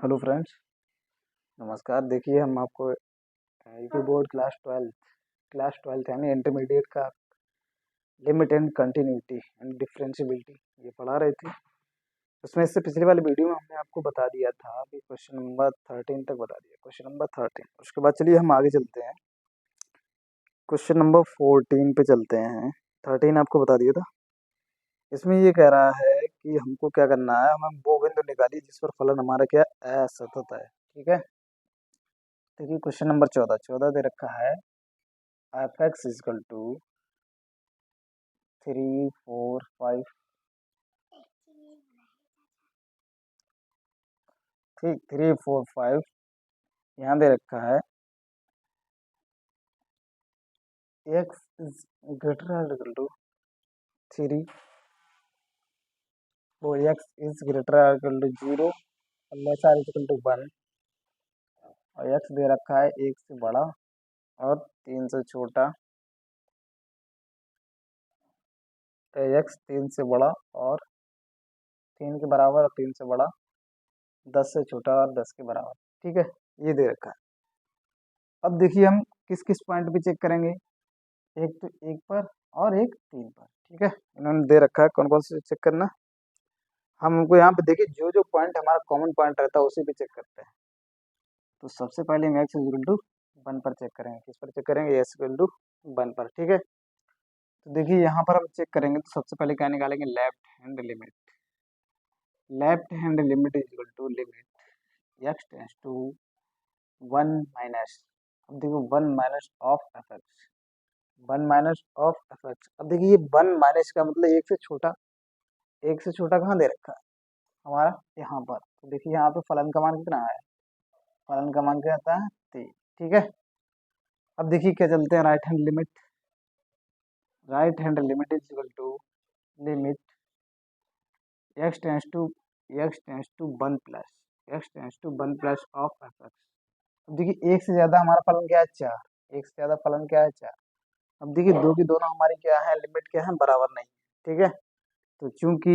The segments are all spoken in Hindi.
हेलो फ्रेंड्स, नमस्कार। देखिए हम आपको यूपी बोर्ड क्लास ट्वेल्थ यानी इंटरमीडिएट का limit and continuity and differentiability ये पढ़ा रहे थे। उसमें इससे पिछले वाले वीडियो में हमने आपको बता दिया था कि क्वेश्चन नंबर 13 तक बता दिया, क्वेश्चन नंबर 13। उसके बाद चलिए हम आगे चलते हैं, क्वेश्चन नंबर 14 पे चलते हैं। 13 आपको बता दिया था। इसमें ये कह रहा है कि हमको क्या करना है, हमें वो बिंदु निकालिए जिस पर फलन हमारा क्या असतत है। ठीक है, देखिए क्वेश्चन नंबर 14 दे रखा है एफ एक्स इजकल टू 3 4 5। ठीक, 3 4 5 यहाँ दे रखा है x is greater equal to 3, वो x is greater equal to 0 और लेस आर इक्वल टू 1, और एक्स दे रखा है 1 से बड़ा और 3 से छोटा। एक्स 3 से बड़ा और 3 के बराबर और 3 से बड़ा, 10 से छोटा और 10 के बराबर। ठीक है, ये दे रखा है। अब देखिए हम किस किस पॉइंट पे चेक करेंगे, एक तो 1 पर और एक 3 पर। ठीक है, इन्होंने दे रखा है कौन कौन से चेक करना। हमको यहाँ पे देखिए जो जो पॉइंट हमारा कॉमन पॉइंट रहता है उसी पे चेक करते हैं। तो सबसे पहले हम एक्स इक्वल टू 1 पर चेक करेंगे। किस पर चेक करेंगे? एक्स इक्वल टू 1 पर। ठीक है, तो देखिए यहाँ पर हम चेक करेंगे तो सबसे पहले क्या निकालेंगे, left hand limit. Left hand limit is equal to limit x tends to 1 minus, अब देखो 1 minus of f x, 1 minus of f x. अब देखिए ये 1 माइनस का मतलब एक से छोटा, एक से छोटा कहाँ दे रखा है हमारा, यहाँ पर। तो देखिए यहाँ पे फलन का मान कितना है, फलन का मान क्या आता है 3। ठीक है, अब देखिए क्या चलते हैं, right hand limit. Right hand limit is equal to limit x tends to 1 plus x tends to 1 plus of f x. अब देखिए एक से ज्यादा हमारा फलन क्या है 4, एक से ज्यादा फलन क्या है 4। अब देखिए दो की दोनों हमारी क्या है, लिमिट क्या है, बराबर नहीं है। ठीक है, तो चूंकि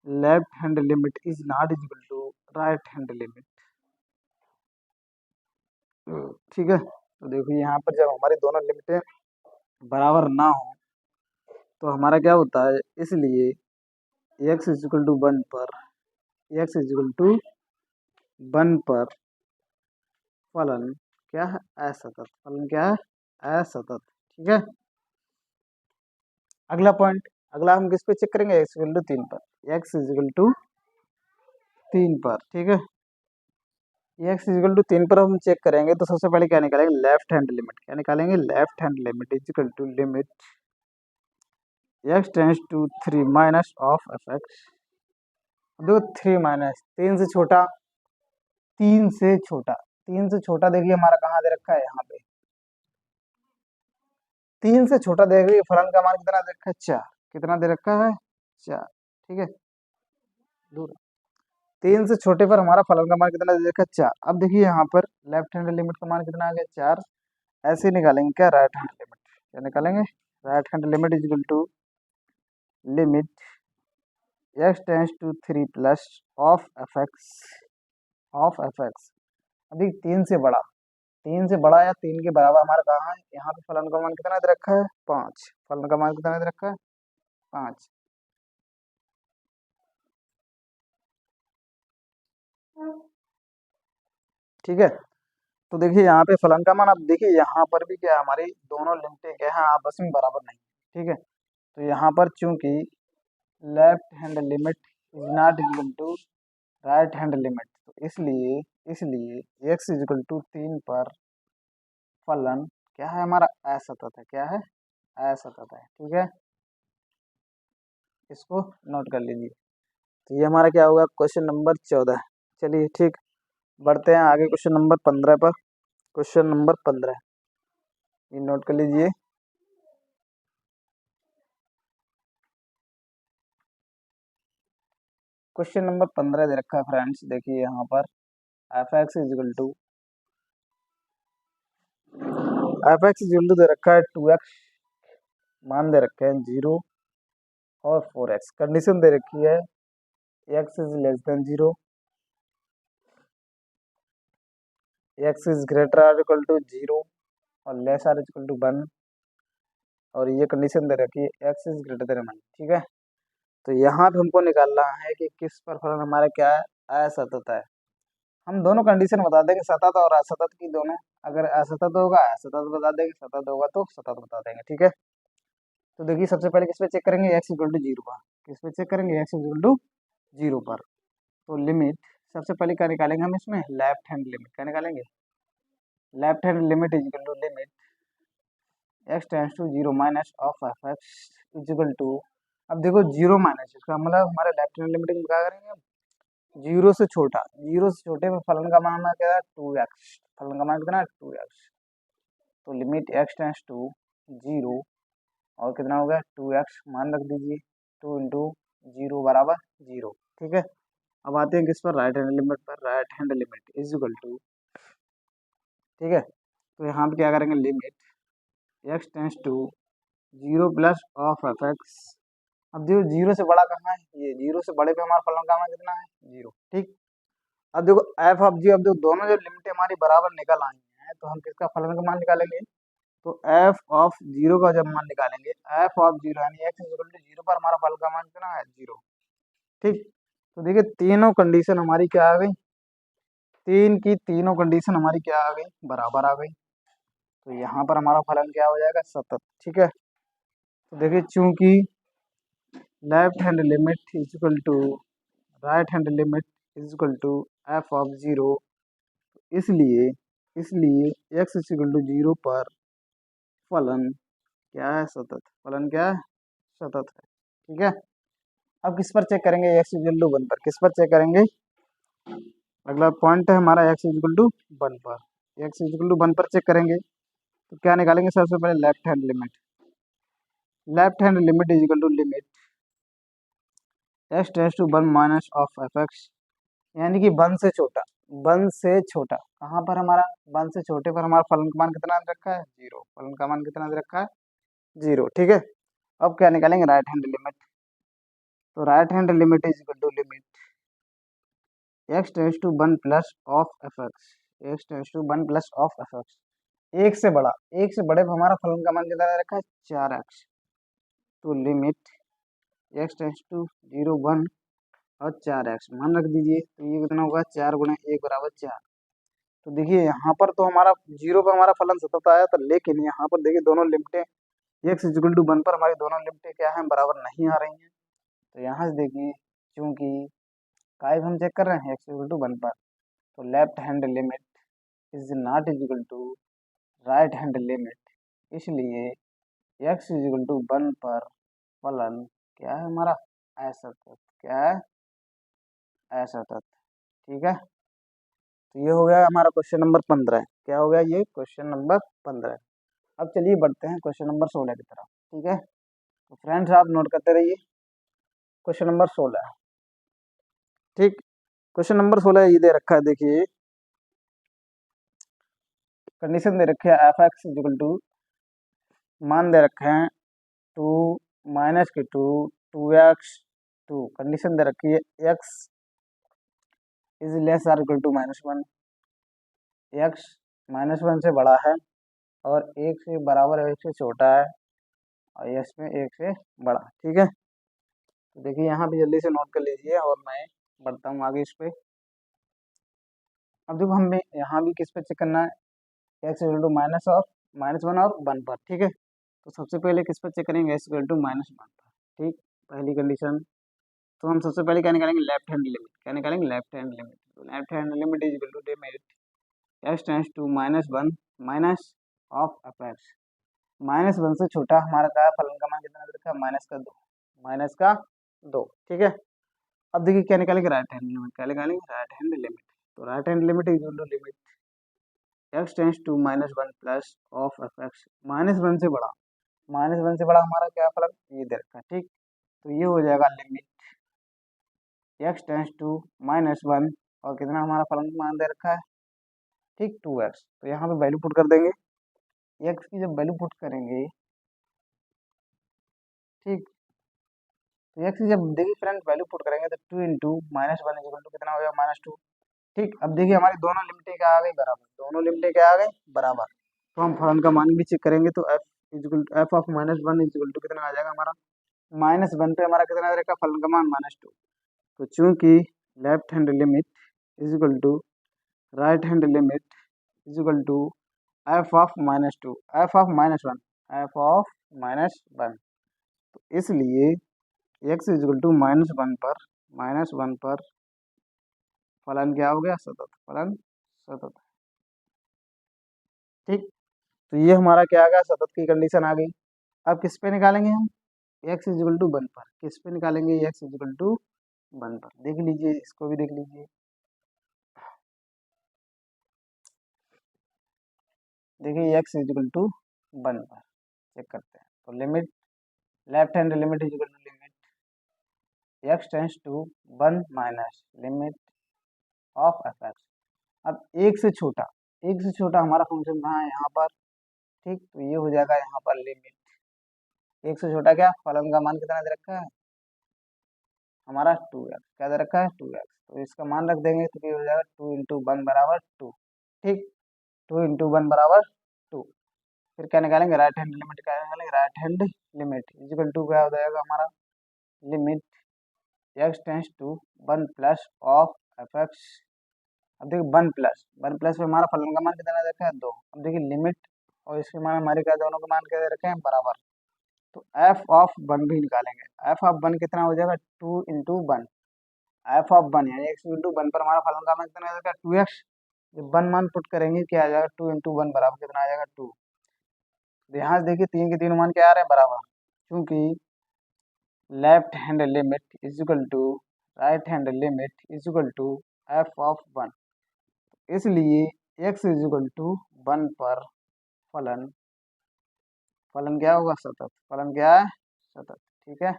left hand limit is not equal to right hand limit. ठीक है, तो देखो यहाँ पर जब हमारी दोनों लिमिटें बराबर ना हो तो हमारा क्या होता है, इसलिए एक्स इज इक्वल टू 1 पर, एक्स इज इक्वल टू 1 पर फलन क्या है, असतत। फलन क्या है, असतत। ठीक है, अगला पॉइंट, अगला हम किस पे चेक करेंगे, एक्स इक्वल टू 3 पर। एक्स इज इक्वल टू 3 पर। ठीक है, एक्स इक्वल टू 3 पर हम चेक करेंगे तो सबसे पहले क्या निकालेंगे, लेफ्ट हैंड लिमिट। क्या निकालेंगे, left hand limit is equal to limit x tends to 3 minus of f x. देखो 3 माइनस 3 से छोटा, 3 से छोटा, 3 से छोटा देखिए हमारा कहाँ दे रखा है, यहाँ पे 3 से छोटा देखिए फलन का मान कितना दे रखा है, 4। कितना दे रखा है, 4। ठीक है, दूर 3 से छोटे पर हमारा फलन का मान कितना दे रखा है, 4। अब देखिए यहाँ पर लेफ्ट हैंड लिमिट का मान कितना आ गया, 4। ऐसे निकालेंगे क्या, राइट हैंड लिमिट। क्या निकालेंगे, right hand limit is equal to limit x tends to 3 plus of f x, of f x. अभी 3 से बड़ा, 3 से बड़ा या 3 के बराबर हमारा कहाँ है, यहाँ पे फलन का मान कितना दे रखा है, 5। फलन का मान कितना दे रखा है, 5। ठीक है, तो देखिए यहाँ पे फलन का मान, अब देखिए यहाँ पर भी क्या है, हमारी दोनों लिमिटें क्या है, आपस में बराबर नहीं। ठीक है, तो यहाँ पर चूंकि left hand limit is not equal to right hand limit, तो इसलिए इसलिए एक्स इज इक्वल टू 3 पर फलन क्या है हमारा, असतत है। क्या है, असतत है। ठीक है, इसको नोट कर लीजिए। तो ये हमारा क्या होगा, क्वेश्चन नंबर 14। चलिए ठीक, बढ़ते हैं आगे क्वेश्चन नंबर 15 पर। क्वेश्चन नंबर 15 ये नोट कर लीजिए। क्वेश्चन नंबर 15 दे रखा है फ्रेंड्स, देखिए यहाँ पर F x is equal to, F x is equal to दे रखा है 2x, मान दे रखे हैं 0 और 4x। कंडीशन दे रखी है x is less than 0 x is greater or equal to 0 और लेस आर इक्वल टू 1, और ये कंडीशन दे रखी है एक्स इज ग्रेटर देन 1, ठीक है। तो यहाँ पे हमको निकालना है कि किस पर फलन हमारा क्या है, असतत है। हम दोनों कंडीशन बता देंगे, सतत और असतत की दोनों। अगर असतत होगा असतत बता देंगे, सतत होगा तो सतत बता देंगे, ठीक है। तो देखिए सबसे पहले किस पे चेक करेंगे, एक्स इक्वल टू 0 पर। किस पे चेक करेंगे, एक्स इक्वल टू 0 पर। तो लिमिट सबसे पहले क्या निकालेंगे हम इसमें, लेफ्ट हैंड लिमिट। क्या निकालेंगे, left hand limit is equal to limit x tends to 0 minus of f x is equal to. अब देखो 0 माइनस, इसका मतलब हमारे लेफ्ट हैंड लिमिट में क्या करेंगे, 0 से छोटा, 0 से छोटे में फलन का मान क्या है 2x, फलन का मान कितना है 2x। तो लिमिट एक्स टेंड्स टू 0 और कितना हो गया 2x, मान रख दीजिए 2 इंटू 0 बराबर 0, ठीक है। अब आते हैं किस पर, राइट हैंड लिमिट पर। Right hand limit is equal to, ठीक है। तो यहाँ पे क्या करेंगे, limit x tends to 0 plus of f x. अब देखो 0 से बड़ा कहाँ है, ये 0 से बड़े पे हमारा फलन का मान कितना है 0, ठीक। अब देखो एफ ऑफ जी, अब देखो दोनों जब लिमिटें हमारी बराबर निकल आई हैं तो हम किसका फलन का मान निकालेंगे, तो एफ ऑफ 0 का जब मान निकालेंगे, एफ ऑफ 0 यानी एक्स इक्वल टू 0 पर हमारा फलन का मान कितना है 0, ठीक। तो देखिए तीनों कंडीशन हमारी क्या आ गई, तीन की तीनों कंडीशन हमारी क्या आ गई, बराबर आ गई। तो यहाँ पर हमारा फलन क्या हो जाएगा, सतत, ठीक है। तो देखिए चूंकि left hand limit is equal to right hand limit is equal to f of 0, इसलिए इसलिए एक्स इज इक्वल टू 0 पर फलन क्या है, सतत। फलन क्या है, सतत है, ठीक है। अब किस पर चेक करेंगे, एक्स इक्वल टू 1 पर। किस पर चेक करेंगे, अगला पॉइंट है हमारा एक्स इक्वल टू 1 पर। एक्स इक्वल टू 1 पर चेक करेंगे तो क्या निकालेंगे, सबसे पहले left hand limit. Left hand limit is equal to limit x tends to 1 minus of f x, यानी कि 1 से छोटा, 1 से छोटा कहाँ पर हमारा, 1 से छोटे पर हमारा फलन का मान कितना दे रखा है 0, फलन का मान कितना दे रखा है 0, ठीक है। अब क्या निकालेंगे, राइट हैंड लिमिट। तो right hand limit is equal to limit x tends to 1 plus of f x, x tends to 1 plus of f x. एक से बड़ा, एक से बड़े पर हमारा फलन का मान कितना दे रखा है 4x। तो लिमिट एक्स टेंस टू 0 1 और 4x मान रख दीजिए। तो ये कितना होगा, 4 गुणा 1 बराबर 4। तो देखिए यहाँ पर तो हमारा 0 पर हमारा फलन सतत आया था, लेकिन यहाँ पर देखिए दोनों लिमिटें एक्स इक्वल टू 1 पर हमारी दोनों लिमिटें क्या है, बराबर नहीं आ रही हैं। तो यहाँ से देखिए चूंकि काइब हम चेक कर रहे हैं एक्स इक्वल टू 1 पर, तो left hand limit is not equal to right hand limit, इसलिए एक्स इक्वल टू 1 पर फलन क्या है हमारा, असतत। क्या है, असतत, ठीक है। तो ये हो गया हमारा क्वेश्चन नंबर 15। क्या हो गया, ये क्वेश्चन नंबर 15। अब चलिए बढ़ते हैं क्वेश्चन नंबर 16 की तरफ, ठीक है। तो फ्रेंड्स आप नोट करते रहिए, क्वेश्चन नंबर 16, ठीक। क्वेश्चन नंबर 16 ये दे रखा है, देखिए कंडीशन दे रखे है एफ एक्स इक्वल टू, मान दे रखे हैं 2 माइनस के 2 2x 2, कंडीशन दे रखी है x is less or equal to -1, x -1 से बड़ा है और 1 से बराबर है, 1 से छोटा है, और एक्स में 1 से बड़ा, ठीक है। तो देखिए यहाँ पे जल्दी से नोट कर लीजिए और मैं बढ़ता हूँ आगे इस पे। अब देखो हमें यहाँ भी किस पे चेक करना है, एक्स इक्वल टू -1 और 1 पर, ठीक है। तो सबसे पहले किस पर चेक करेंगे, एक्स इक्वल टू -1 पर, ठीक। पहली कंडीशन, तो हम सबसे पहले क्या निकालेंगे, लेफ्ट हैंड लिमिट। क्या निकालेंगे, लेफ्ट हैंड लिमिट। तो left hand limit is equal to limit x tends to -1 minus of f x. -1 से छोटा हमारा क्या फलन का मान कितना दे रखा है, -2, -2, ठीक है। अब देखिए क्या निकालेंगे, राइट हैंड लिमिट। क्या निकालेंगे, राइट हैंड लिमिट। तो right hand limit is equal to limit x tends to -1 plus of f x, -1 से बड़ा, -1 से बड़ा हमारा क्या फलन, ये दे रखा है, ठीक। तो ये हो जाएगा लिमिट एक्स टेंस टू -1 और कितना हमारा फलन मान दे रखा है, ठीक 2x। तो यहाँ पे वैल्यू पुट कर देंगे, एक्स की जब वैल्यू पुट करेंगे, ठीक। तो एक्स की जब देखिए फ्रेंड वैल्यू पुट करेंगे तो 2 इंटू -1 इक्वल टू कितना हो जाएगा, -2, ठीक, अब देखिए हमारी दोनों लिमिटें क्या आ गई बराबर, दोनों लिमिटें क्या आ गई बराबर। तो हम फलन का मान भी चेक करेंगे, तो एफ ऑफ -1 इक्वल टू कितना आ जाएगा हमारा, -1 पे हमारा कितना रहेगा फलन का मान -2। तो चूंकि left hand limit is equal to right hand limit is equal to f of -2, f of -1, f of -1, तो इसलिए x इज इक्वल टू -1 पर फलन क्या हो गया सतत, फलन सतत। ठीक, तो ये हमारा क्या आ गया, सतत की कंडीशन आ गई। अब किस पे निकालेंगे हम, x इज इक्वल टू 1 पर, किस पे निकालेंगे, x इज इक्वल टू 1 पर। देख लीजिए, इसको भी देख लीजिए, देखिए x इज इक्वल टू 1 पर चेक करते हैं। तो limit left hand limit is equal to limit x tends to 1 minus limit of f x. अब एक से छोटा हमारा फंक्शन कहाँ है, यहाँ पर। ठीक, तो ये हो जाएगा यहाँ पर लिमिट एक से छोटा, क्या फलन का मान कितना दे रखा है हमारा 2x, क्या दे रखा है 2x, तो इसका मान रख देंगे, तो ये हो जाएगा 2 इंटू 1 बराबर 2। ठीक, 2 इंटू 1 बराबर 2। फिर क्या निकालेंगे, राइट हैंड लिमिट, क्या निकालेंगे, right hand limit is equal to क्या हो जाएगा हमारा, limit x tends to 1 plus of f x. अब देखिए 1 प्लस में हमारा फलन का मान कितना दे रखा है 2। अब देखिए लिमिट और इसके मान हमारे क्या, दोनों के मान क्या दे रखे हैं बराबर, तो एफ ऑफ 1 भी निकालेंगे। एफ ऑफ 1 कितना हो जाएगा, 2 इंटू 1, एफ ऑफ 1 यानी x इंटू 1 पर हमारा फलन का मान कितना आ जाएगा 2x। जब 1 मान पुट करेंगे क्या आ जाएगा, 2 इंटू 1 बराबर कितना आ जाएगा 2। यहाँ से देखिए तीन के तीन मान क्या आ रहे हैं बराबर, क्योंकि left hand limit is equal to right hand limit is equal to f of 1, इसलिए x इज इक्वल टू 1 पर फलन, फलन क्या होगा सतत, फलन क्या है सतत। ठीक है,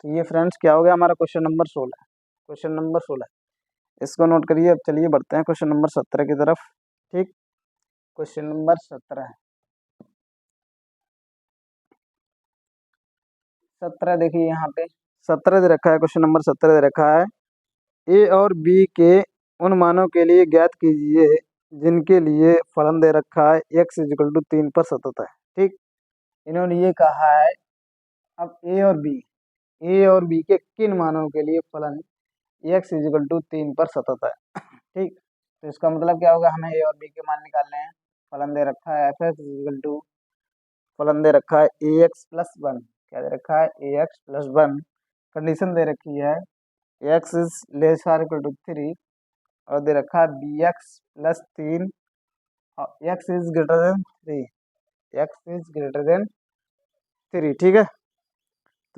तो ये फ्रेंड्स क्या हो गया हमारा क्वेश्चन नंबर 16, क्वेश्चन नंबर 16 इसको नोट करिए। अब चलिए बढ़ते हैं क्वेश्चन नंबर 17 की तरफ। ठीक, क्वेश्चन नंबर 17 देखिए यहाँ पे 17 दे रखा है, क्वेश्चन नंबर 17 दे रखा है, ए और बी के उन मानों के लिए ज्ञात कीजिए जिनके लिए फलन दे रखा है x इज इक्वल टू 3 पर सतत है। ठीक, इन्होंने ये कहा है, अब ए और बी के किन मानों के लिए फलन x इज इक्वल टू 3 पर सतत है। ठीक, तो इसका मतलब क्या होगा, हमें ए और बी के मान निकालने हैं। फलन दे रखा है f x is equal to, फलन दे रखा है ए एक्स प्लस 1, क्या दे रखा है ए एक्स प्लस 1, कंडीशन दे रखी है x is less or equal to 3, और दे रखा है बी एक्स प्लस 3 और x is greater then 3, x is greater then 3। ठीक है,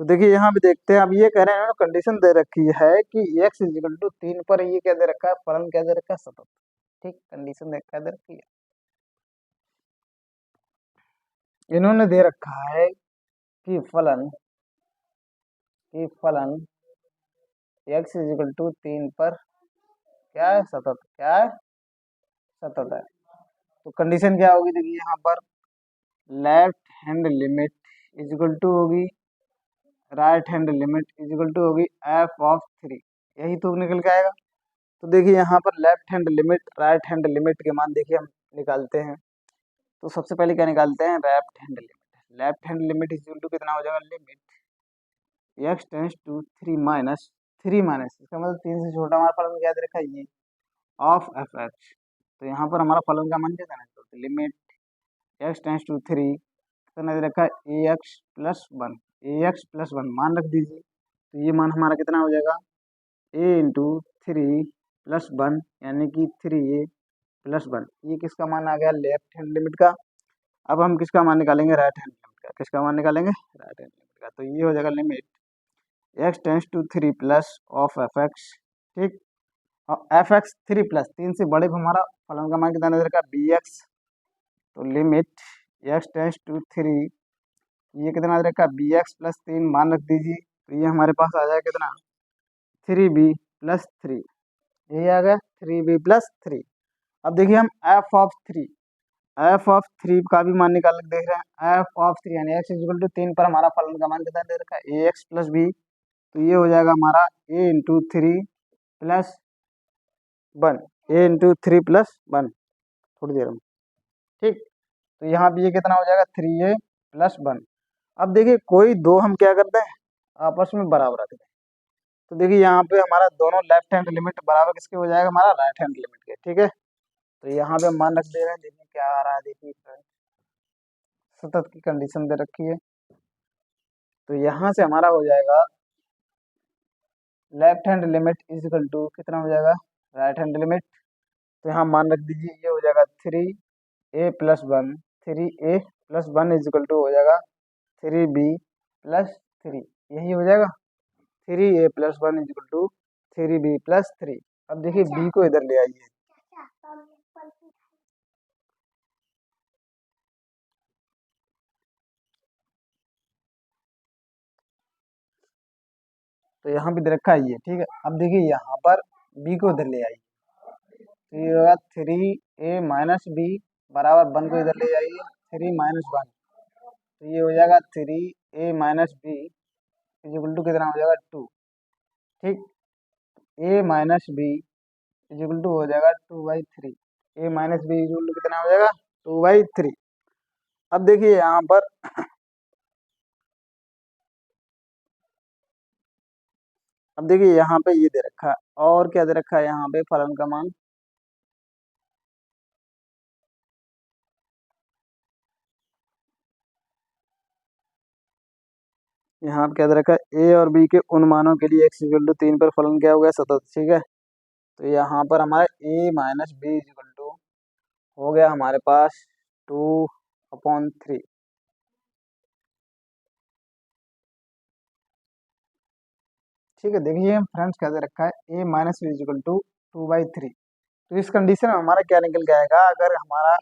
तो देखिए यहाँ भी देखते हैं, अब ये कह रहे हैं कंडीशन दे रखी है कि x इज इक्वल टू 3 पर ये क्या दे रखा है, फलन क्या दे रखा है सतत। ठीक, कंडीशन दे रखी है, इन्होंने दे रखा है कि फलन x इज इक्वल टू 3 पर क्या है सतत, क्या है सतत है। तो कंडीशन क्या होगी, देखिए यहाँ पर left hand limit is equal to होगी right hand limit is equal to होगी एफ ऑफ 3, यही तो निकल के आएगा। तो देखिए यहाँ पर left hand limit right hand limit के मान देखिए हम निकालते हैं। तो सबसे पहले क्या निकालते हैं, left hand limit is equal to कितना हो जाएगा, limit x tends to 3 minus इसका मतलब 3 से छोटा हमारा फलन क्या दे रखा है ये ऑफ एफ एक्स। तो यहाँ पर हमारा फलन का मान कितना है, तो लिमिट x टेंस टू 3 कितना दे रखा है ए एक्स प्लस 1, मान रख दीजिए। तो ये मान हमारा कितना हो जाएगा a इंटू 3 प्लस 1 यानी कि 3a प्लस 1, ये किसका मान आ गया लेफ्ट हैंड लिमिट का। अब हम किसका मान निकालेंगे, राइट हैंड लिमिट का, किसका मान निकालेंगे राइट हैंड लिमिट का। तो ये हो जाएगा limit x tends to 3 plus of f x. ठीक, और एफ एक्स 3 प्लस 3 से बड़े हमारा फलन का मान कितना दे रखा बी एक्स। तो लिमिट x टेंस टू 3, ये कितना दे रखा बी एक्स प्लस 3, मान रख दीजिए। तो ये हमारे पास आ जाएगा कितना 3b प्लस 3, ये आ गया 3b प्लस 3। अब देखिए हम एफ ऑफ 3 का भी मान निकाल के देख रहे हैं। एफ ऑफ 3 यानी x इक्वल टू 3 पर हमारा फलन का मान कितना दे रखा है ए एक्स प्लस बी। तो ये हो जाएगा हमारा a into 3 plus one, A into three plus one, थोड़ी देर में। ठीक, तो यहाँ पे ये कितना हो जाएगा, थ्री ए प्लस वन। अब देखिए कोई दो हम क्या करते हैं, आपस में बराबर रखते हैं। तो देखिए यहाँ पे हमारा दोनों लेफ्ट हैंड लिमिट बराबर किसके हो जाएगा, हमारा राइट हैंड लिमिट के। ठीक है, तो यहाँ पे हम मान रख दे रहे हैं, देखिए क्या आ रहा है, देखिए सतत की कंडीशन दे रखी है। तो यहाँ से हमारा हो जाएगा left hand limit is equal to कितना हो जाएगा, राइट हैंड लिमिट। तो यहाँ मान रख दीजिए, ये हो जाएगा three a plus one, three a plus one is equal to हो जाएगा थ्री बी प्लस थ्री, यही हो जाएगा, three a plus one is equal to three b plus three. अब देखिए बी को इधर ले आइए, तो यहाँ पे दे रखा है ये। ठीक है, अब देखिए यहाँ पर बी को इधर ले आइए, तो ये होगा थ्री ए माइनस बी बराबर वन को इधर ले जाइए, थ्री माइनस वन, तो ये हो जाएगा three A minus B is equal to कितना हो जाएगा, टू। ठीक, A minus B is equal to हो जाएगा two by three, A minus B is equal to कितना हो जाएगा, टू बाई थ्री। अब देखिए यहाँ पर अब देखिए यहाँ पे ये दे रखा है, और क्या दे रखा है यहाँ पे, फलन का मान। यहाँ पे क्या दे रखा है, ए और बी के उन मानों के लिए एक्स इक्वल टू तीन पर फलन क्या हो गया, सतत। ठीक है, तो यहाँ पर हमारा ए माइनस बी इक्वल टू हो गया हमारे पास टू अपॉन थ्री। ठीक है, देखिए फ्रेंड्स क्या दे रखा है, A minus B equal to two by three. तो इस कंडीशन में हमारा क्या निकल के आएगा, अगर हमारा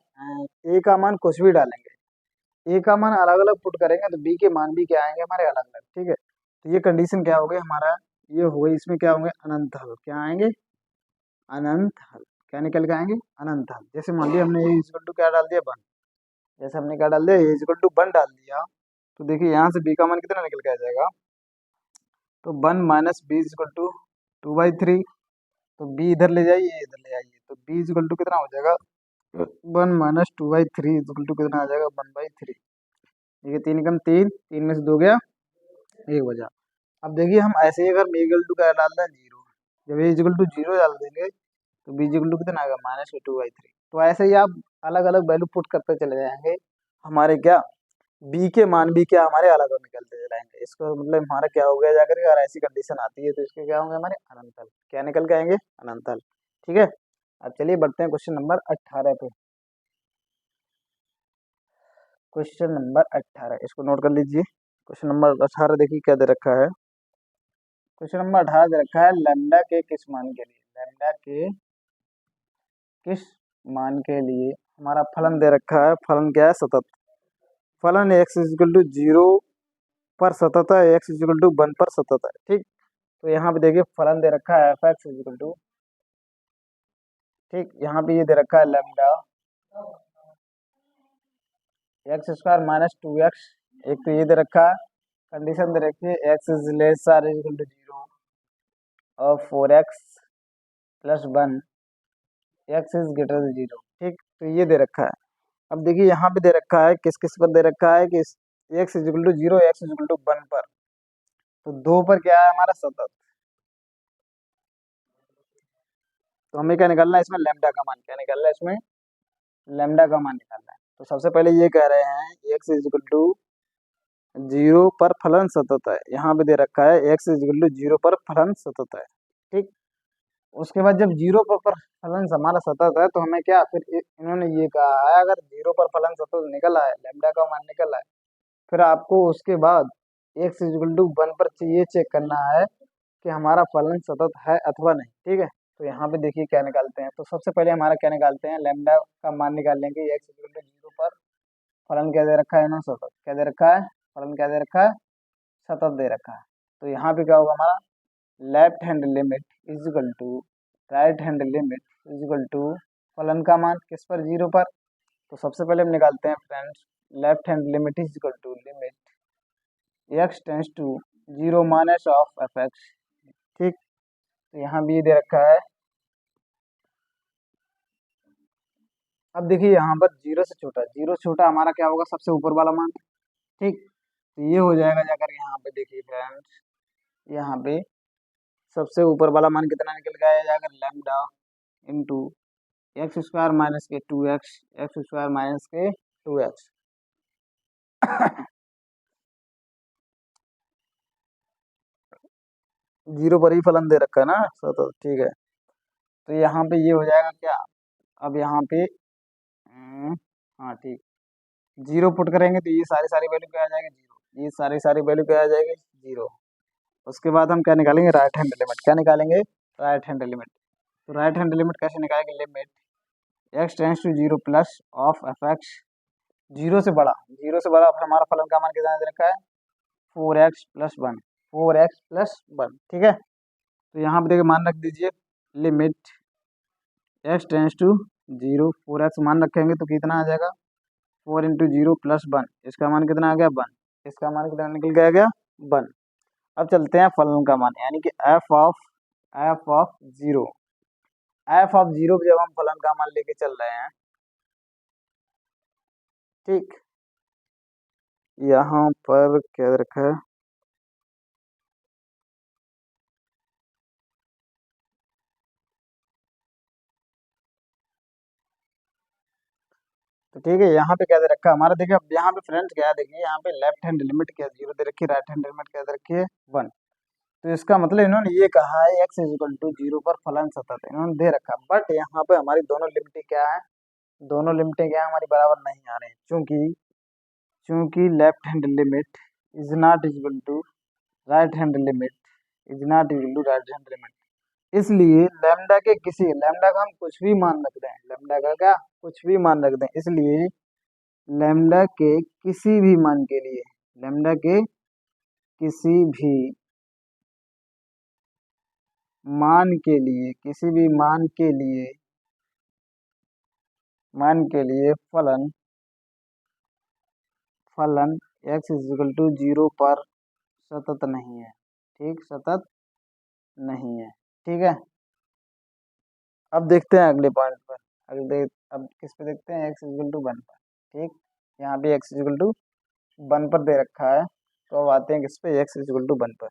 ए का मान कुछ भी डालेंगे, ए का मान अलग अलग पुट करेंगे, तो बी के मान भी क्या आएंगे हमारे अलग अलग। ठीक है, तो ये कंडीशन क्या हो गई हमारा, ये हो गई, इसमें क्या होंगे, अनंत हल। क्या आएंगे, अनंत हल। क्या निकल के आएंगे, अनंत हल। जैसे मान लिया हमने ए इक्वल टू क्या डाल दिया, वन। जैसे हमने क्या डाल दिया, ए इक्वल टू वन डाल दिया, तो देखिए यहाँ से बी का मान कितना निकल के आ जाएगा, तो one minus B equal to two by three. तो बी इधर ले जाइए, ये इधर ले आइए, तो बी इक्वल टू कितना हो जाएगा, one minus two by three equal to कितना आ जाएगा, वन बाई थ्री। देखिए तीन कम तीन, तीन में से दो गया, एक बचा। अब देखिए हम ऐसे ही अगर बी इक्वल टू क्या डाल रहे हैं, जीरो, जब ए इक्वल टू जीरो डाल देंगे, तो बी इक्वल टू कितना आएगा, माइनस टू बाई थ्री। तो ऐसे ही आप अलग अलग वैल्यू पुट करते चले जाएंगे, हमारे क्या बी के मान भी क्या हमारे अलग अलग निकलते जाएंगे। इसको मतलब हमारा क्या हो गया जाकर के, अगर ऐसी कंडीशन आती है तो इसके क्या होंगे, हमारे अनंत हल। क्या निकल के आएंगे, अनंत हल। ठीक है, अब चलिए बढ़ते हैं क्वेश्चन नंबर 18 पे। क्वेश्चन नंबर 18 इसको नोट कर लीजिए। क्वेश्चन नंबर 18 देखिए क्या दे रखा है। क्वेश्चन नंबर 18 दे रखा है, लैम्डा के किस मान के लिए, लैम्डा के किस मान के लिए हमारा फलन दे रखा है, फलन क्या है, सतत। फलन एक्स इक्वल टू जीरो पर सतत है, एक्स इक्वल टू वन पर सतत है। ठीक, तो यहाँ पे देखिए फलन दे रखा है एफ एक्स इक्वल टू, ठीक, यहाँ पे ये दे रखा है lambda x square minus two x. एक तो ये दे रखा है, कंडीशन दे रखी है x is less or equal to zero और four X plus one X is greater than zero. ठीक, तो ये दे रखा है। अब देखिए यहाँ पे दे रखा है, किस किस पर दे रखा है, कि x is equal to zero, x is equal to one पर। तो दो पर क्या है हमारा, सतत। तो हमें क्या निकालना है इसमें, लैम्डा का मान। क्या निकालना है इसमें, लैम्डा का मान निकालना है। तो सबसे पहले ये कह रहे हैं x is equal to zero पर फलन सतत है, यहाँ पे दे रखा है x is equal to zero पर फलन सतत है। ठीक, उसके बाद जब जीरो पर फलन हमारा सतत है, तो हमें क्या, फिर इन्होंने ये कहा है, अगर जीरो पर फलन सतत निकला है, लैम्डा का मान निकला है, फिर आपको उसके बाद एक्स इक्वल टू वन पर ये चेक करना है कि हमारा फलन सतत है अथवा नहीं। ठीक है, तो यहाँ पे देखिए क्या निकालते हैं। तो सबसे पहले हमारा क्या निकालते हैं, लैम्डा का मान निकाल लेंगे, एक्स इक्वल टू जीरो पर फलन क्या दे रखा है ना, सतत। क्या दे रखा है, फलन क्या दे रखा है, सतत दे रखा है। तो यहाँ पे क्या होगा हमारा, left hand limit is equal to right hand limit is equal to फलन का मान किस पर, जीरो पर। तो सबसे पहले हम निकालते हैं friends, left hand limit is equal to limit x tends to zero minus of f x. ठीक, तो यहाँ भी दे रखा है अब देखिए यहाँ पर जीरो से छोटा हमारा क्या होगा, सबसे ऊपर वाला मान। ठीक, तो ये हो जाएगा जाकर यहाँ पे देखिए फ्रेंड्स, यहाँ पे सबसे ऊपर वाला मान कितना निकल के आया जाकर, lambda into x square minus के 2x, एक्स स्क्वायर माइनस के 2x। जीरो पर ही फलन दे रखा है ना, तो ठीक है। तो यहाँ पे ये हो जाएगा क्या, अब यहाँ पे हाँ ठीक, जीरो पुट करेंगे तो ये सारी सारी वैल्यू क्या आ जाएगी, जीरो, ये सारी सारी वैल्यू क्या आ जाएगी, जीरो। उसके बाद हम क्या निकालेंगे, राइट हैंड लिमिट। क्या निकालेंगे, राइट हैंड लिमिट। तो राइट हैंड लिमिट कैसे निकालेंगे, limit x tends to zero plus of f x, zero से बड़ा अब हमारा फलन का मान कितना दे रखा है, 4x+1, 4x+1। ठीक है, तो यहाँ पे देखिए मान रख दीजिए, limit x tends to zero, 4x मान रखेंगे तो कितना आ जाएगा, 4 × 0 + 1, इसका मान कितना आ गया, 1। इसका मान कितना निकल के आ गया, 1। अब चलते हैं फलन का मान, यानी कि F of zero. F of zero जब हम फलन का मान लेके चल रहे हैं, ठीक, यहाँ पर क्या रखा है, तो ठीक है, यहाँ पे क्या दे रखा है हमारा, देखिए अब यहाँ पे फ्रेंड्स क्या है, देखिए यहाँ पे लेफ्ट हैंड लिमिट क्या जीरो दे रखी है, राइट हैंड लिमिट क्या दे रखी है, 1। तो इसका मतलब इन्होंने ये कहा है x = 0 पर फलन सतत है, इन्होंने दे रखा। बट यहाँ पे हमारी दोनों लिमिटें क्या है, दोनों लिमिटें क्या है, हमारी बराबर नहीं आ रही, क्योंकि चूंकि left hand limit is not equal to right hand limit, is not equal to right hand limit. इसलिए लैम्डा का हम कुछ भी मान रख दें, लैम्डा का क्या कुछ भी मान रख दें, इसलिए लैम्डा के किसी भी मान के लिए, लैम्डा के किसी भी मान के लिए, किसी भी मान के लिए फलन फलन x = 0 पर सतत नहीं है। ठीक, सतत नहीं है। ठीक है, अब देखते हैं अगले पॉइंट पर, अब किस पे देखते हैं, x = 1 पर। ठीक, यहाँ पे x = 1 पर दे रखा है, तो अब आते हैं किस पे, x = 1 पर।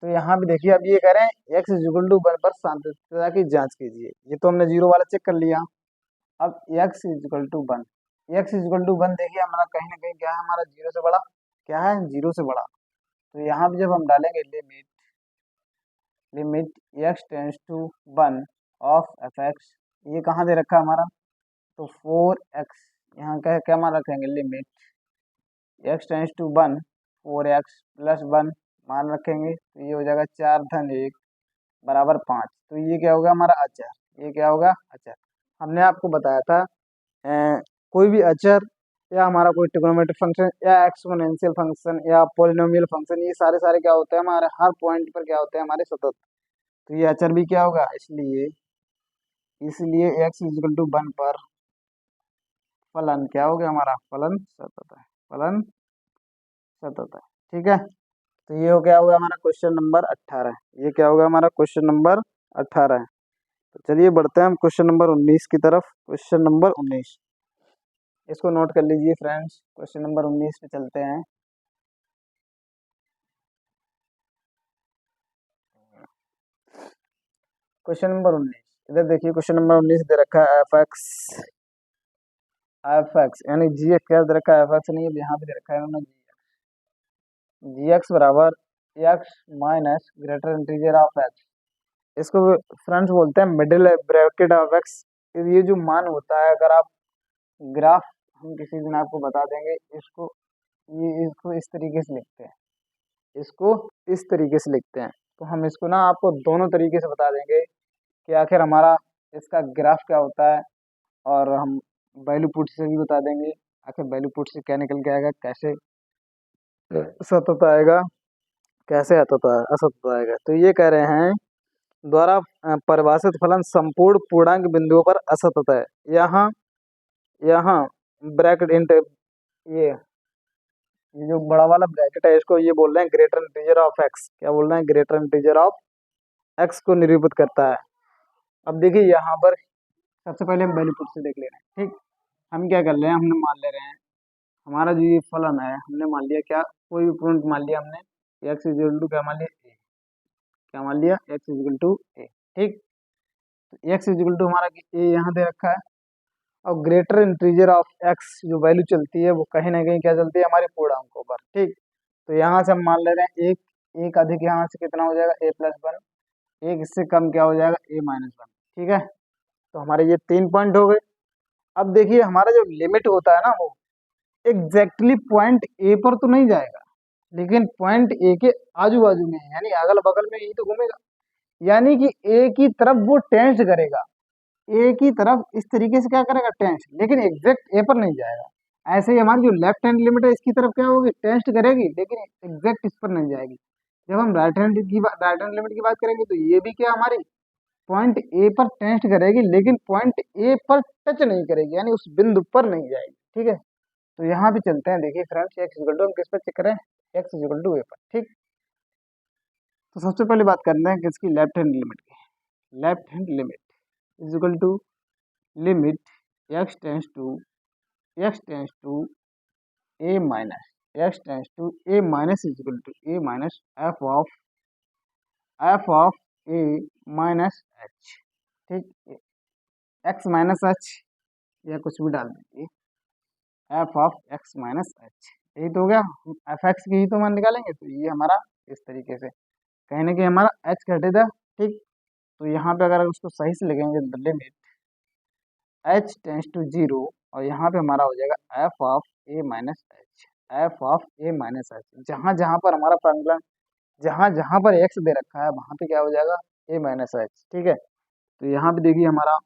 तो यहाँ पे देखिए, अब ये कह रहे हैं x = 1 पर सांतत्यता की जांच कीजिए। ये तो हमने जीरो वाला चेक कर लिया। अब x = 1, एक्स इजल टू 1 देखिए हमारा कहीं ना कहीं क्या है, हमारा जीरो से बड़ा, क्या है, जीरो से बड़ा। तो यहाँ पे जब हम डालेंगे limit limit x tends to 1 of f x, ये कहाँ दे रखा है हमारा, तो 4x, यहाँ क्या क्या मान रखेंगे, limit x tends to 1 4x+1 मान रखेंगे, तो ये हो जाएगा 4 × 1 = 5। तो ये क्या होगा हमारा अचर, ये क्या होगा अचर। हमने आपको बताया था कोई भी अचर या हमारा कोई ट्रिग्नोमेट्रिक फंक्शन या एक्सपोनेंशियल फंक्शन या पॉलिनोमियल फंक्शन, ये सारे सारे क्या होते हैं हमारे हर पॉइंट पर क्या होते हैं हमारे सतत। तो ये अचर भी क्या होगा, इसलिए इसलिए x = 1 पर फलन क्या हो गया हमारा, फलन सतत है, फलन सतत है। ठीक है, तो ये हो क्या होगा हमारा क्वेश्चन नंबर 18, ये क्या होगा हमारा क्वेश्चन नंबर 18 है। तो चलिए बढ़ते हैं हम क्वेश्चन नंबर 19 की तरफ। क्वेश्चन नंबर 19, इसको नोट कर लीजिए फ्रेंड्स, क्वेश्चन नंबर 19 पे चलते हैं। क्वेश्चन नंबर 19, इधर देखिए क्वेश्चन नंबर 19 दे रखा है एफ एक्स यानी जी एक्स, क्या दे रखा है, एफ एक्स नहीं है, यहाँ पे दे रखा है उन्होंने जी एक्स बराबर x minus greater integer of x. इसको फ्रेंड्स बोलते हैं मिडिल ब्रैकेट ऑफ एक्स। ये जो मान होता है, अगर आप ग्राफ हम किसी दिन आपको बता देंगे, इसको इस तरीके से लिखते हैं, इसको इस तरीके से लिखते हैं। तो हम इसको ना आपको दोनों तरीके से बता देंगे कि आखिर हमारा इसका ग्राफ क्या होता है, और हम वैल्यू पुट से भी बता देंगे आखिर वैल्यू पुट से क्या निकल के आएगा, कैसे सतत आएगा, कैसे असतत आएगा। तो ये कह रहे हैं द्वारा परिभाषित फलन संपूर्ण पूर्णांक बिंदुओं पर असतत है। यहाँ यहाँ ब्रैकेट इंट ये जो बड़ा वाला ब्रैकेट है, इसको ये बोल रहे हैं ग्रेटर इंटीजर ऑफ एक्स, क्या बोल रहे हैं, ग्रेटर इंटीजर ऑफ एक्स को निरूपित करता है। अब देखिए यहाँ पर सबसे पहले हम वैल्यू पुट से देख ले रहे हैं। ठीक, हम क्या कर रहे हैं, हमने मान ले रहे हैं हमारा जो ये फलन है, हमने मान लिया क्या, कोई भी पॉइंट मान लिया हमने, एक्स इक्वल टू क्या मान लिया, ए। क्या मान लिया, एक्स इक्वल टू ए। ठीक, तो एक्स इक्वल टू हमारा ए यहाँ दे रखा है, और ग्रेटर इंटीजर ऑफ एक्स जो वैल्यू चलती है वो कहीं ना कहीं क्या चलती है, हमारे पूर्णांकों पर। ठीक, तो यहाँ से हम मान ले रहे हैं एक, एक अधिक यहाँ से कितना हो जाएगा, ए प्लस वन, एक इससे कम क्या हो जाएगा, ए माइनस वन। ठीक है, तो हमारे ये 3 पॉइंट हो गए। अब देखिए हमारा जो लिमिट होता है ना, वो एग्जैक्टली पॉइंट ए पर तो नहीं जाएगा, लेकिन पॉइंट ए के आजू बाजू में है, यानी अगल बगल में ही तो घूमेगा, यानी कि ए की तरफ वो टेंस करेगा, ए की तरफ इस तरीके से क्या करेगा, टेंस, लेकिन एग्जैक्ट ए पर नहीं जाएगा। ऐसे ही हमारी जो लेफ्ट हैंड लिमिट है इसकी तरफ क्या होगी, टेंस करेगी, लेकिन एग्जैक्ट इस पर नहीं जाएगी। जब हम राइट हैंड लिमिट की बात करेंगे तो ये भी क्या हमारी पॉइंट ए पर टेंस करेगी, लेकिन पॉइंट ए पर टच नहीं करेगी, यानी उस बिंदु पर नहीं जाएगी। ठीक है, तो यहाँ भी चलते हैं, देखिए फ्रेंड्स, एक्स इक्वल टू हम किस पर चेक करें, एक्स इक्वल टू ए पर। ठीक, तो सबसे पहले बात करते हैं किसकी, लेफ्ट हैंड लिमिट की। Left hand limit is equal to limit x tends to a minus, x tends to a minus is equal to a minus f of A minus H. ठीक, एक्स माइनस एच या कुछ भी डाल दीजिए, f of x minus h, यही तो हो गया। एफ एक्स की ही तो मान निकालेंगे, तो ये हमारा इस तरीके से कहीं ना कहीं हमारा एच घटेगा। ठीक, तो यहाँ पे अगर उसको सही से लिखेंगे तो limit H tends to zero, और यहाँ पे हमारा हो जाएगा f of A minus h, f of A minus h. जहाँ जहाँ पर हमारा फॉर्मूला, जहाँ जहाँ पर एक्स दे रखा है वहाँ पे क्या हो जाएगा, ए माइनस एच। ठीक है, तो यहाँ पे देखिए हमारा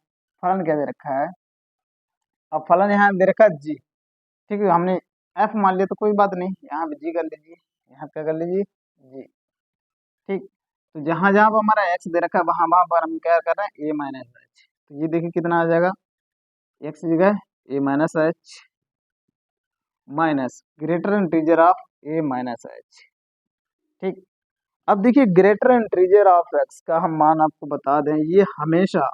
फलन क्या दे रखा है, अब फलन यहाँ दे रखा है जी। ठीक है, हमने एफ मान लिया तो कोई बात नहीं, यहाँ पे जी कर लीजिए, यहाँ पे कर लीजिए जी। ठीक, तो जहाँ जहाँ पर हमारा एक्स दे रखा है वहाँ वहाँ पर हम क्या कर रहे हैं, ए माइनस एच। तो ये देखिए कितना आ जाएगा, एक्स की जगह A minus H minus greater integer of A minus H. ठीक, अब देखिए ग्रेटर इंटीजर ऑफ एक्स का हम मान आपको बता दें, ये हमेशा,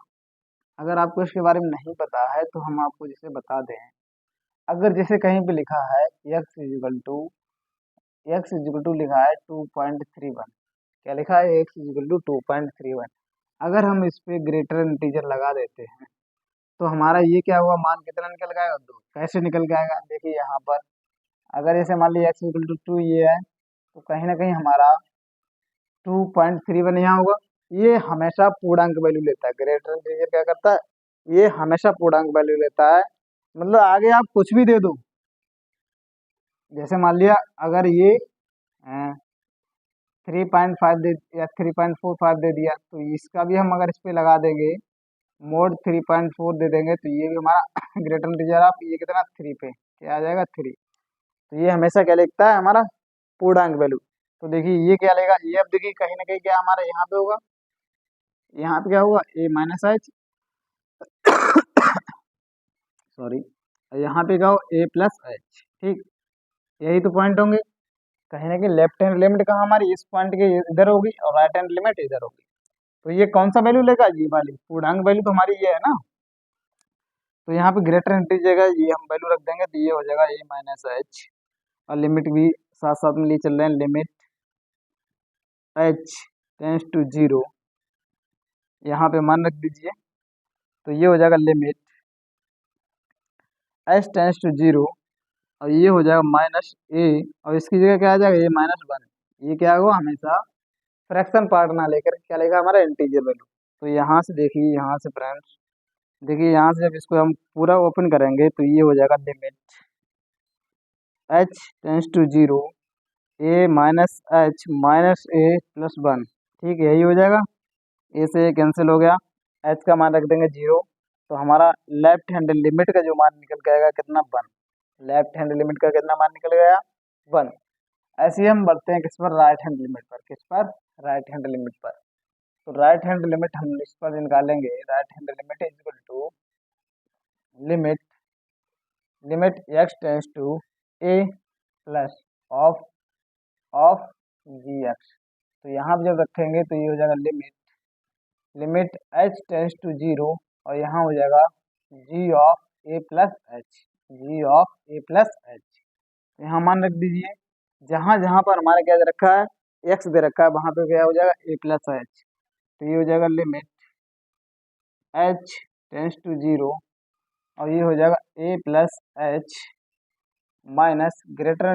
अगर आपको इसके बारे में नहीं पता है तो हम आपको जैसे बता दें, अगर जैसे कहीं पे लिखा है एक्स इजिकल टू लिखा है 2.31, क्या लिखा है, एक्स इजिकल टू 2.31, अगर हम इस पे ग्रेटर इंटीजर लगा देते हैं तो हमारा ये क्या हुआ, मान कितना निकल जाएगा, 2। कैसे निकल जाएगा, देखिए यहाँ पर अगर जैसे मान लीजिए एक्स इक्वल टू 2 ये है, तो कहीं ना कहीं हमारा 2.31 यहाँ होगा। ये हमेशा पूर्णांक वैल्यू लेता है, ग्रेटर इंटीजर क्या करता है, ये हमेशा पूर्णांक वैल्यू लेता है, मतलब आगे आप कुछ भी दे दो, जैसे मान लिया अगर ये 3.5 दे या 3.45 दे दिया, तो इसका भी हम अगर इस पे लगा देंगे मोड 3.4 दे देंगे, तो ये भी हमारा ग्रेटर इंटीजर ऑफ ये कितना, 3 पे क्या आ जाएगा, 3। तो ये हमेशा क्या लिखता है, हमारा पूर्णांक वैल्यू। तो देखिए ये क्या लेगा, ये अब देखिए कहीं ना कहीं क्या हमारा यहाँ पे होगा, यहाँ पे क्या होगा, ए माइनस एच, सॉरी, यहाँ पे क्या हो, ए प्लस एच। ठीक, यही तो पॉइंट होंगे, कहीं ना कहीं लेफ्ट हैंड लिमिट कहाँ हमारी इस पॉइंट के इधर होगी, और राइट हैंड लिमिट इधर होगी। तो ये कौन सा वैल्यू लेगा, ये वाली पूर्णांक वैल्यू तो हमारी ये है ना। तो यहाँ पे ग्रेटर इंटीजर जगह ये हम वैल्यू रख देंगे, तो ये हो जाएगा ए माइनस एच, और लिमिट भी साथ साथ में लिए चल रहे हैं, limit H tends to zero, यहाँ पे मान रख दीजिए, तो ये हो जाएगा limit H tends to zero, और ये हो जाएगा माइनस ए, और इसकी जगह क्या आ जाएगा, ए माइनस वन। ये क्या होगा, हमेशा फ्रैक्शन पार्ट ना लेकर क्या लेगा, हमारा इंटीजर वैल्यू। तो यहाँ से देखिए, यहाँ से फ्रेंड्स देखिए, यहाँ से जब इसको हम पूरा ओपन करेंगे तो ये हो जाएगा limit H tends to zero, a minus H minus a plus one. ठीक, यही हो जाएगा, ए से ए कैंसिल हो गया, एच का मान रख देंगे जीरो, तो हमारा लेफ्ट हैंड लिमिट का जो मान निकल के आएगा कितना, 1। लेफ्ट हैंड लिमिट का कितना मान निकल गया, 1। ऐसे ही हम बढ़ते हैं किस पर, राइट हैंड लिमिट पर, किस पर, राइट हैंड लिमिट पर। तो राइट हैंड लिमिट हम इस पर निकालेंगे, right hand limit is equal to limit limit x tends to A plus of of G X. तो यहाँ पे जब रखेंगे तो ये हो जाएगा limit H tends to zero, और यहाँ हो जाएगा G of A plus H, G of A plus H. यहाँ मान रख दीजिए, जहाँ जहाँ पर हमारा क्या दे रखा है, एक्स दे रखा है, वहाँ पे क्या हो जाएगा ए प्लस एच। तो ये हो जाएगा limit H tends to zero, और ये हो जाएगा A plus H minus greater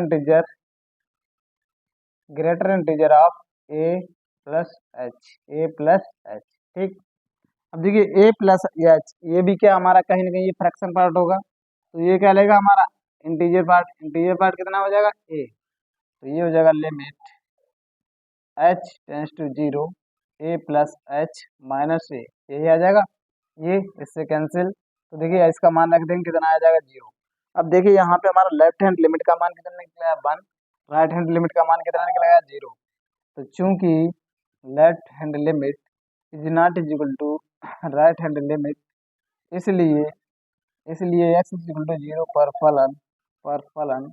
integer of A plus H, A plus H. ठीक, अब देखिए ए प्लस एच, ये भी क्या हमारा कहीं ना कहीं ये फ्रैक्शन पार्ट होगा, तो ये क्या लेगा हमारा इंटीजर पार्ट कितना हो जाएगा ए। तो ये हो जाएगा limit H tends to zero A plus H minus A, यही आ जाएगा, ये इससे कैंसिल। तो देखिए इसका मान रख देंगे, कितना आ जाएगा 0। अब देखिए यहाँ पे हमारा लेफ्ट हैंड लिमिट का मान कितना निकला है 1, राइट हैंड लिमिट का मान कितना निकलेगा 0। तो चूंकि left hand limit is not is equal to right hand limit, इसलिए इसलिए x इज इक्वल टू 0 पर फलन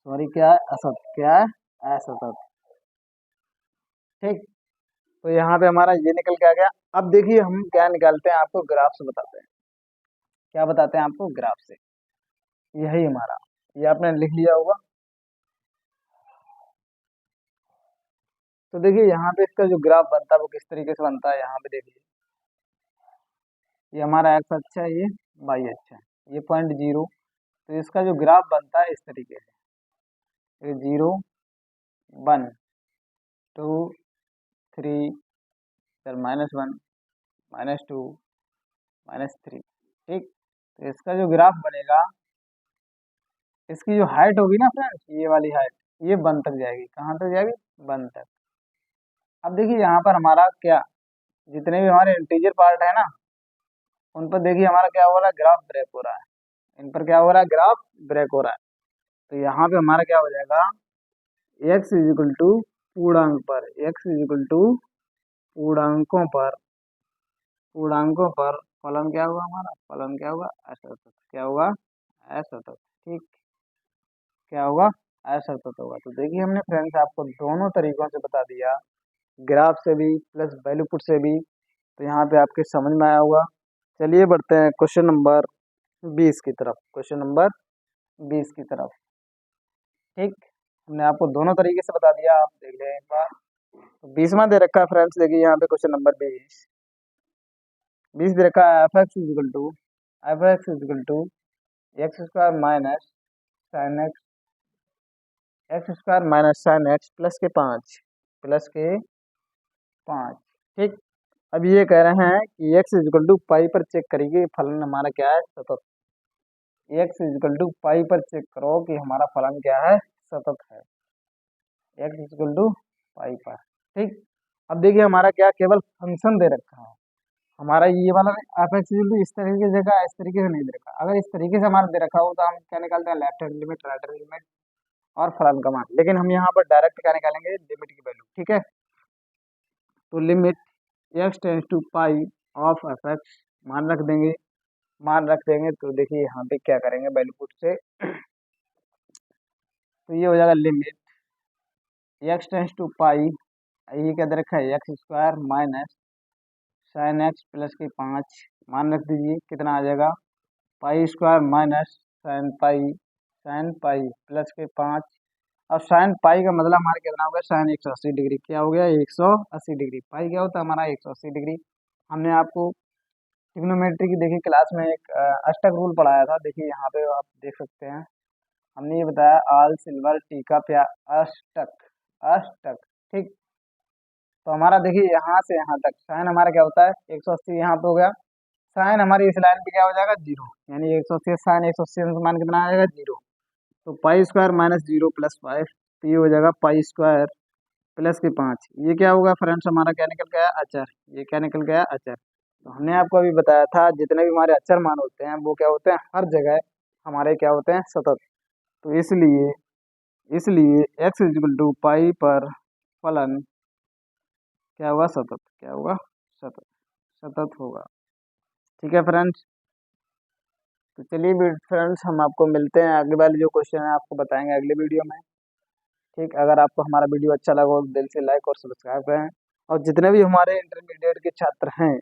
सॉरी क्या है असत, क्या है असतत। ठीक, तो यहाँ पे हमारा ये निकल के आ गया। अब देखिए हम क्या निकालते हैं, आपको ग्राफ से बताते हैं, क्या बताते हैं आपको ग्राफ से, यही हमारा, ये आपने लिख लिया होगा। तो देखिए यहाँ पे इसका जो ग्राफ बनता है वो किस तरीके से बनता है, यहाँ पे देखिए, ये हमारा एक्स अच्छा है, ये वाई अच्छा है, ये 0.0। तो इसका जो ग्राफ बनता है इस तरीके से, 0 1 2 3, फिर -1 -2 -3। ठीक, तो इसका जो ग्राफ बनेगा, इसकी जो हाइट होगी ना फ्रेंड्स, ये वाली हाइट, ये 1 तक जाएगी, कहाँ तक जाएगी 1 तक। अब देखिए यहाँ पर हमारा क्या, जितने भी हमारे इंटीजर पार्ट है ना, उन पर देखिए हमारा क्या हो रहा है, ग्राफ ब्रेक हो रहा है, इन पर क्या हो रहा है, ग्राफ ब्रेक हो रहा है। तो यहाँ पे हमारा क्या हो जाएगा, एक्स इज इक्वल टू पूर्णांक पर, एक्स इज इक्वल टू पूर्णांकों पर, पूर्णांकों पर फलन क्या होगा हमारा, फलन क्या होगा असतत, क्या होगा असतत। ठीक, क्या होगा असतत होगा। तो देखिए हमने फ्रेंड्स आपको दोनों तरीकों से बता दिया, ग्राफ से भी प्लस वैल्यू पुट से भी। तो यहाँ पे आपके समझ में आया होगा। चलिए बढ़ते हैं क्वेश्चन नंबर 20 की तरफ, क्वेश्चन नंबर 20 की तरफ। ठीक, हमने आपको दोनों तरीके से बता दिया, आप देख लें एक बार। तो 20वां दे रखा है फ्रेंड्स, देखिए यहाँ पे क्वेश्चन नंबर 20 दे रखा है, f x is equal to x square minus sine x plus के 5। ठीक, अब ये कह रहे हैं कि x is equal to pi पर चेक करिए फलन हमारा क्या है, सतत। X is equal to pi पर चेक करो कि हमारा फलन क्या है, सतत है, x is equal to pi पर। ठीक, अब देखिए हमारा क्या केवल फंक्शन दे रखा है, हमारा ये वाला एफ एक्स इज इस तरीके से जगह, इस तरीके से नहीं दे रखा। अगर इस तरीके से हमारा दे रखा हो तो हम क्या निकालते हैं, left hand limit, right hand limit और फलन का मान। लेकिन हम यहाँ पर डायरेक्ट क्या निकालेंगे, लिमिट की वैल्यू। ठीक है, तो limit x tends to pi of f x मान रख देंगे। तो देखिए यहाँ पे क्या करेंगे वैल्यू पुट से, तो ये हो जाएगा लिमिट एक्स टेंस टू पाई, ये क्या दे रखा है x square minus sine x plus के 5, मान रख दीजिए, कितना आ जाएगा pi square minus sine pi plus के 5। अब साइन पाई का मतलब हमारा कितना हो गया, साइन 180 डिग्री, क्या हो गया 180 डिग्री, पाई क्या होता है हमारा 180 डिग्री। हमने आपको ट्रिग्नोमेट्री की देखिए क्लास में एक अष्टक रूल पढ़ाया था, देखिए यहाँ पे आप देख सकते हैं, हमने ये बताया आल सिल्वर टी का प्यार अष्टक, अष्टक। ठीक, तो हमारा देखिए यहाँ से यहाँ तक साइन हमारा क्या होता है 180, यहाँ पे हो गया साइन हमारी इस लाइन पे क्या हो जाएगा 0, यानी 180 साइन 180 का मान कितना आ जाएगा 0। तो पाई स्क्वायर माइनस 0 प्लस 5, तो ये हो जाएगा पाई स्क्वायर प्लस के 5। ये क्या होगा फ्रेंड्स, हमारा क्या निकल गया अचर, ये क्या निकल गया अचर। तो हमने आपको अभी बताया था जितने भी हमारे अचर मान होते हैं वो क्या होते हैं, हर जगह हमारे क्या होते हैं सतत। तो इसलिए इसलिए x is equal to pi पर फलन क्या होगा सतत, क्या होगा सतत, सतत होगा। ठीक है फ्रेंड्स, तो चलिए फ्रेंड्स हम आपको मिलते हैं, अगली वाली जो क्वेश्चन है आपको बताएंगे अगले वीडियो में। ठीक, अगर आपको हमारा वीडियो अच्छा लगा हो तो दिल से लाइक और सब्सक्राइब करें और जितने भी हमारे इंटरमीडिएट के छात्र हैं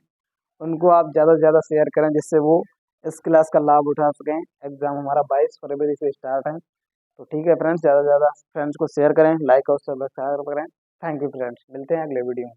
उनको आप ज़्यादा से ज़्यादा शेयर करें, जिससे वो इस क्लास का लाभ उठा सकें। एग्ज़ाम हमारा 22 फरवरी से स्टार्ट है। तो ठीक है फ्रेंड्स, ज़्यादा से ज़्यादा फ्रेंड्स को शेयर करें, लाइक और सब्सक्राइब करें। थैंक यू फ्रेंड्स, मिलते हैं अगले वीडियो में।